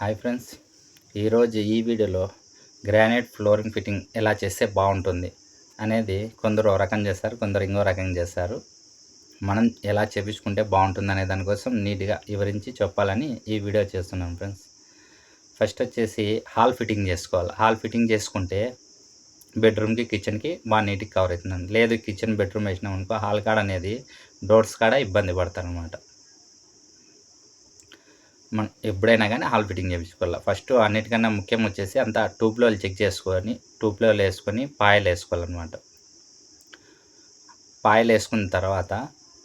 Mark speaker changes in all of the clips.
Speaker 1: Hi friends, ఈరోజు ఈ వీడియోలో గ్రానైట్ ఫ్లోరింగ్ ఫిట్టింగ్ ఎలా చేస్తే బాగుంటుంది అనేది కొందరు ఒక రకం చేస్తారు, కొందరు ఇంకో రకం చేస్తారు. మనం ఎలా చేపించుకుంటే బాగుంటుంది అనే దానికోసం నీట్గా వివరించి చెప్పాలని ఈ వీడియో చేస్తున్నాం ఫ్రెండ్స్. ఫస్ట్ వచ్చేసి హాల్ ఫిట్టింగ్ చేసుకోవాలి. హాల్ ఫిట్టింగ్ చేసుకుంటే బెడ్రూమ్కి కిచెన్కి బాగా నీట్గా కవర్ అవుతుందండి. లేదు కిచెన్ బెడ్రూమ్ వేసినాం అనుకో, హాల్ కాడ అనేది డోర్స్ కాడ ఇబ్బంది పడతారు అనమాట. మనం ఎప్పుడైనా కానీ హాల్ ఫిట్టింగ్ చేయించుకోవాలి. ఫస్ట్ అన్నిటికన్నా ముఖ్యం వచ్చేసి అంతా ట్యూబ్లో చెక్ చేసుకొని ట్యూబ్లో వేసుకొని పాయలు వేసుకోవాలన్నమాట. పాయలు వేసుకున్న తర్వాత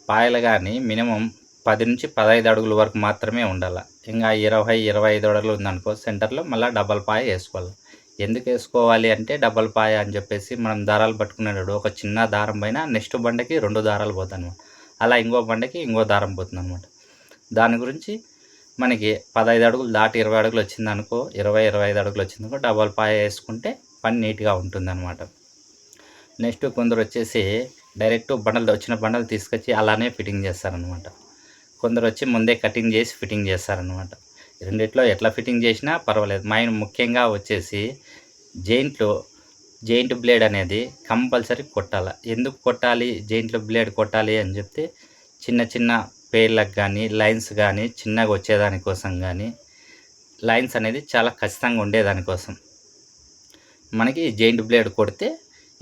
Speaker 1: పాయలు కానీ మినిమం 10 నుంచి 15 అడుగుల వరకు మాత్రమే ఉండాలి. ఇంకా 20-25 అడుగులు ఉందనుకో సెంటర్లో మళ్ళీ డబల్ పాయ వేసుకోవాలి. ఎందుకు వేసుకోవాలి అంటే డబల్ పాయ అని చెప్పేసి మనం దారాలు పట్టుకునేటప్పుడు ఒక చిన్న దారం పైన నెక్స్ట్ బండకి 2 దారాలు పోతాయి అనమాట. అలా ఇంకో బండకి ఇంకో దారం పోతుంది అనమాట. దాని గురించి మనకి 15 అడుగులు దాటి 20 అడుగులు వచ్చిందనుకో, 20-25 అడుగులు వచ్చిందనుకో డబల్ పాయ వేసుకుంటే పని నీట్గా ఉంటుందన్నమాట. నెక్స్ట్ కొందరు వచ్చేసి డైరెక్ట్ వచ్చిన బండలు తీసుకొచ్చి అలానే ఫిట్టింగ్ చేస్తారనమాట. కొందరు వచ్చి ముందే కటింగ్ చేసి ఫిట్టింగ్ చేస్తారనమాట. రెండిట్లో ఎట్లా ఫిట్టింగ్ చేసినా పర్వాలేదు. ముఖ్యంగా వచ్చేసి జెయింట్ బ్లేడ్ అనేది కంపల్సరీ కొట్టాలి. ఎందుకు కొట్టాలి, జెయింట్లో బ్లేడ్ కొట్టాలి అని చెప్తే చిన్న చిన్న పేర్లకు కానీ లైన్స్ కానీ చిన్నగా వచ్చేదానికోసం కానీ లైన్స్ అనేది చాలా ఖచ్చితంగా ఉండేదానికోసం మనకి జెయింట్ బ్లేడ్ కొడితే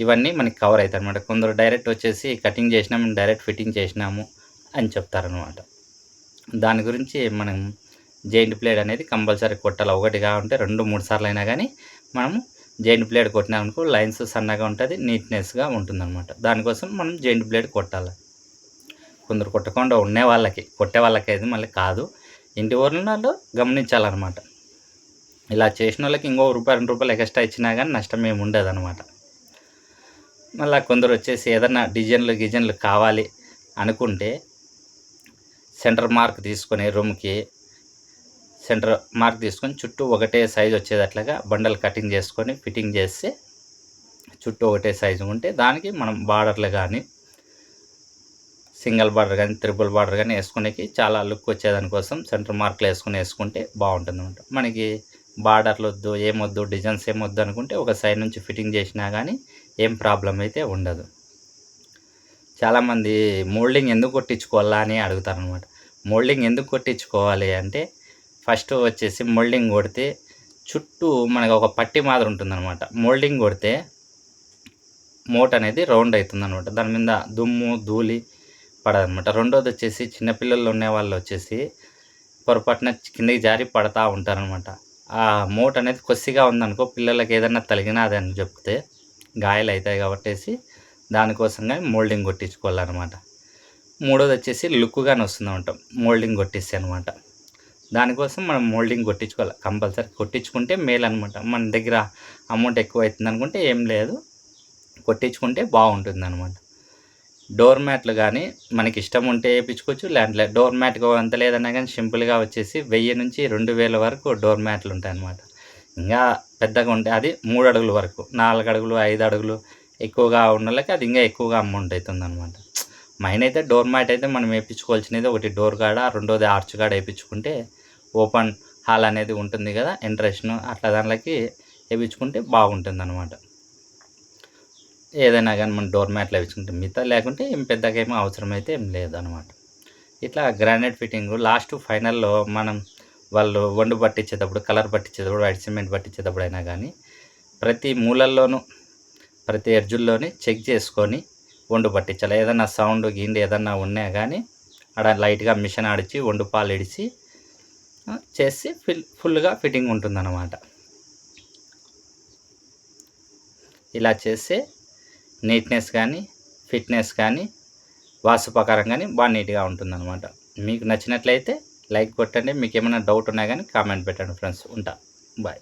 Speaker 1: ఇవన్నీ మనకి కవర్ అవుతాయి అనమాట. కొందరు డైరెక్ట్ వచ్చేసి కటింగ్ చేసినాము డైరెక్ట్ ఫిట్టింగ్ చేసినాము అని చెప్తారనమాట. దాని గురించి మనం జెయింట్ బ్లేడ్ అనేది కంపల్సరీ కొట్టాలి. ఒకటి కావాలంటే 2-3 సార్లు అయినా కానీ మనము జెయింట్ బ్లేడ్ కొట్టినామనుకో లైన్స్ సన్నగా ఉంటుంది, నీట్నెస్గా ఉంటుందన్నమాట. దానికోసం మనం జెయింట్ బ్లేడ్ కొట్టాలి. కొందరు కొట్టకుండా కొట్టే వాళ్ళకైతే మళ్ళీ కాదు, ఇంటి ఊర్లలో గమనించాలన్నమాట. ఇలా చేసిన వాళ్ళకి ఇంకో ₹2 ఎక్స్ట్రా ఇచ్చినా కానీ నష్టం ఏమి ఉండదు అనమాట. మళ్ళీ కొందరు వచ్చేసి ఏదన్నా డిజైన్లు కావాలి అనుకుంటే సెంటర్ మార్క్ తీసుకొని రూమ్కి సెంటర్ మార్క్ తీసుకొని చుట్టూ ఒకటే సైజు వచ్చేటట్లుగా బండలు కటింగ్ చేసుకొని ఫిట్టింగ్ చేస్తే చుట్టూ ఒకటే సైజు ఉంటే దానికి మనం బార్డర్లు కానీ సింగిల్ బార్డర్ కానీ ట్రిపుల్ బార్డర్ కానీ వేసుకునేకి చాలా లుక్ వచ్చేదానికోసం సెంటర్ మార్క్లు వేసుకుంటే బాగుంటుంది అనమాట. మనకి బార్డర్లు వద్దు, ఏమొద్దు, డిజైన్స్ ఏమొద్దు అనుకుంటే ఒక సైడ్ నుంచి ఫిట్టింగ్ చేసినా కానీ ఏం ప్రాబ్లం అయితే ఉండదు. చాలామంది మోల్డింగ్ ఎందుకు కొట్టించుకోవాలా అని అడుగుతారనమాట. మోల్డింగ్ ఎందుకు కొట్టించుకోవాలి అంటే ఫస్ట్ వచ్చేసి మోల్డింగ్ కొడితే చుట్టూ మనకు ఒక పట్టి మాదిరి ఉంటుందన్నమాట. మోల్డింగ్ కొడితే మోట్ అనేది రౌండ్ అవుతుంది అనమాట. దాని మీద దుమ్ము ధూళి పడదనమాట. రెండోది వచ్చేసి చిన్నపిల్లలు ఉండే వాళ్ళు వచ్చేసి పొరపాటున కిందకి జారి పడతా ఉంటారనమాట. ఆ మోట్ అనేది కొద్దిగా ఉందనుకో పిల్లలకి ఏదైనా తలిగినది అని చెప్తే గాయాలు అవుతాయి కాబట్టేసి దానికోసం కానీ మోల్డింగ్ కొట్టించుకోవాలన్నమాట. మూడోది వచ్చేసి లుక్గానే వస్తుందన్నమాట మోల్డింగ్ కొట్టిస్తే అనమాట. దానికోసం మనం మోల్డింగ్ కొట్టించుకోవాలి. కంపల్సరీ కొట్టించుకుంటే మేలు అనమాట. మన దగ్గర అమౌంట్ ఎక్కువ అవుతుంది అనుకుంటే ఏం లేదు, కొట్టించుకుంటే బాగుంటుంది అనమాట. డోర్ మ్యాట్లు కానీ మనకి ఇష్టం ఉంటే వేయించుకోవచ్చు, లేదంటే డోర్ మ్యాట్ అంత లేదన్నా కానీ సింపుల్గా వచ్చేసి 1000 నుంచి 2000 వరకు డోర్ మ్యాట్లు ఉంటాయి అన్నమాట. ఇంకా పెద్దగా ఉంటే అది 3 అడుగుల వరకు, 4 అడుగులు 5 అడుగులు ఎక్కువగా ఉన్న వాళ్ళకి అది ఇంకా ఎక్కువగా అమౌంట్ అవుతుంది అనమాట. మైన్ అయితే డోర్ మ్యాట్ అయితే మనం వేయించుకోవాల్సినది ఒకటి డోర్ కాడ, రెండోది ఆర్చ్ కాడ వేయించుకుంటే ఓపెన్ హాల్ అనేది ఉంటుంది కదా ఎంట్రెన్స్ను, అట్లా దానిలోకి వేయించుకుంటే బాగుంటుంది అనమాట. ఏదైనా కానీ మనం డోర్ మ్యాట్లు వేయించుకుంటే మిగతా లేకుంటే ఏం పెద్దగా ఏమో అవసరమైతే ఏం లేదనమాట. ఇట్లా గ్రానైట్ ఫిట్టింగ్ లాస్ట్ ఫైనల్లో మనం వాళ్ళు వండు పట్టించేటప్పుడు, కలర్ పట్టించేటప్పుడు, వైట్ సిమెంట్ పట్టించేటప్పుడు అయినా కానీ ప్రతి మూలల్లోనూ ప్రతి ఎడ్జుల్లోని చెక్ చేసుకొని వండు పట్టించాలి. ఏదన్నా సౌండ్ గిండి ఏదన్నా ఉన్నా కానీ అక్కడ లైట్గా మిషన్ ఆడిచి వండు పాలు ఇడిచి చేసి ఫుల్గా ఫిట్టింగ్ ఉంటుందన్నమాట. ఇలా చేస్తే నీట్నెస్ కానీ ఫిట్నెస్ కానీ వాస్తు ప్రకారం కానీ బాగా నీట్గా ఉంటుందన్నమాట. మీకు నచ్చినట్లయితే లైక్ కొట్టండి. మీకు ఏమైనా డౌట్ ఉన్నా కానీ కామెంట్ పెట్టండి ఫ్రెండ్స్. ఉంటా, బాయ్.